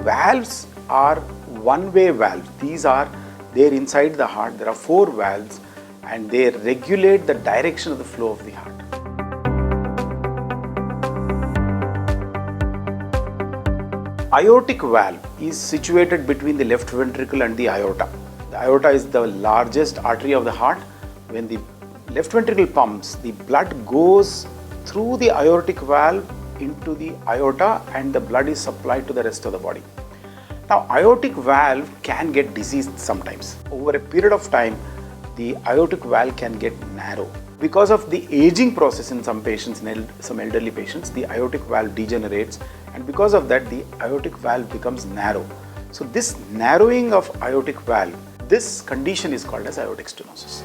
valves are one-way valves. These are there inside the heart. There are 4 valves and they regulate the direction of the flow of the heart. Aortic valve is situated between the left ventricle and the aorta. The aorta is the largest artery of the heart. When the left ventricle pumps, the blood goes through the aortic valve into the aorta and the blood is supplied to the rest of the body. Now, aortic valve can get diseased sometimes. Over a period of time, the aortic valve can get narrow. Because of the aging process in some patients, in some elderly patients, the aortic valve degenerates, and because of that, the aortic valve becomes narrow. So this narrowing of aortic valve, this condition is called as aortic stenosis.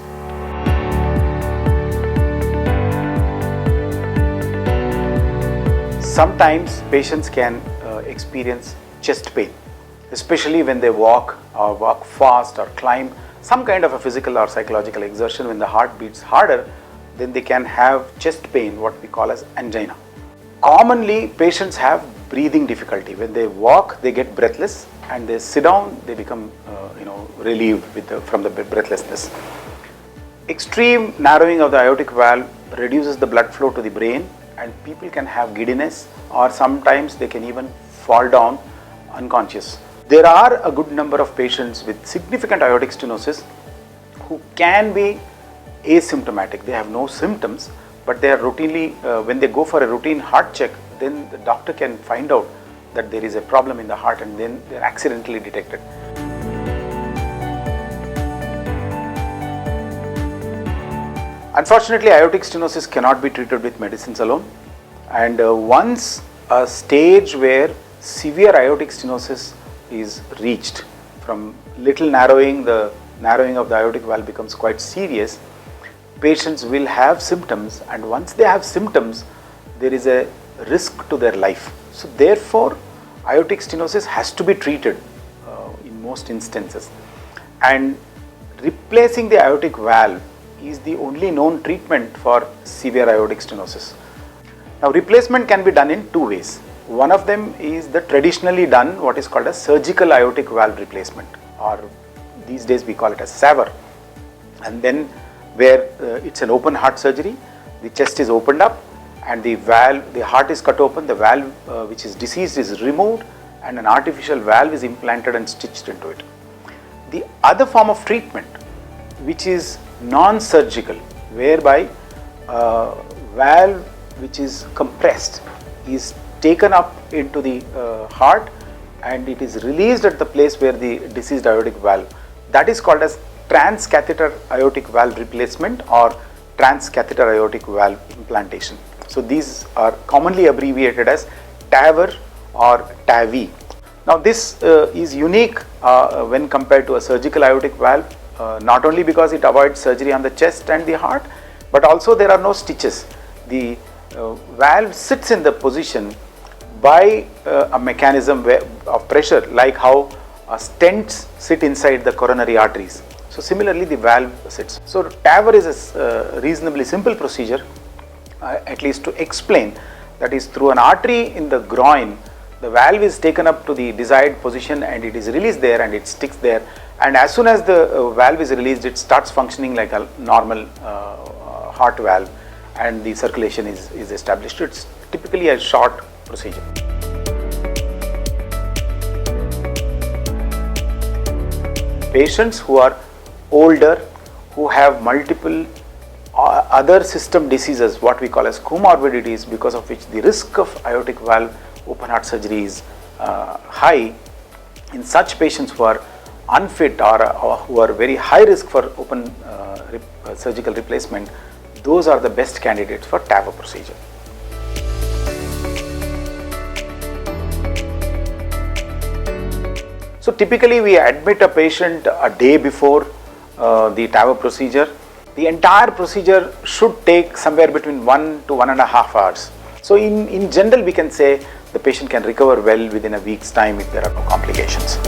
Sometimes patients can experience chest pain, especially when they walk or walk fast or climb some kind of a physical or psychological exertion. When the heart beats harder, then they can have chest pain, what we call as angina. Commonly, patients have breathing difficulty. When they walk, they get breathless, and they sit down, they become relieved from the breathlessness. Extreme narrowing of the aortic valve reduces the blood flow to the brain, and people can have giddiness, or sometimes they can even fall down unconscious. There are a good number of patients with significant aortic stenosis who can be asymptomatic. They have no symptoms, but they are routinely, when they go for a routine heart check, then the doctor can find out that there is a problem in the heart, and then they are accidentally detected. Unfortunately, aortic stenosis cannot be treated with medicines alone, and once a stage where severe aortic stenosis is reached, from little narrowing, the narrowing of the aortic valve becomes quite serious, patients will have symptoms, and once they have symptoms, there is a risk to their life. So therefore, aortic stenosis has to be treated in most instances, and replacing the aortic valve is the only known treatment for severe aortic stenosis. Now, replacement can be done in 2 ways. One of them is the traditionally done, what is called a surgical aortic valve replacement, or these days we call it as SAVR, and then where it's an open heart surgery, the chest is opened up and the heart is cut open, the valve which is diseased is removed, and an artificial valve is implanted and stitched into it. The other form of treatment, which is non-surgical, whereby valve which is compressed is taken up into the heart and it is released at the place where the diseased aortic valve, that is called as transcatheter aortic valve replacement or transcatheter aortic valve implantation. So these are commonly abbreviated as TAVR or TAVI. Now this is unique when compared to a surgical aortic valve, not only because it avoids surgery on the chest and the heart, but also there are no stitches. The valve sits in the position by a mechanism of pressure, like how stents sit inside the coronary arteries. So similarly, the valve sits. So TAVR is a reasonably simple procedure, at least to explain. That is, through an artery in the groin, the valve is taken up to the desired position and it is released there and it sticks there. And as soon as the valve is released, it starts functioning like a normal heart valve, and the circulation is established. It's typically a short procedure. Patients who are older, who have multiple other system diseases, what we call as comorbidities, because of which the risk of aortic valve open heart surgery is high, in such patients who are unfit or who are very high risk for open surgical replacement, those are the best candidates for TAVR procedure. So typically we admit a patient a day before the TAVR procedure. The entire procedure should take somewhere between 1 to 1.5 hours. So in general, we can say the patient can recover well within a week's time if there are no complications.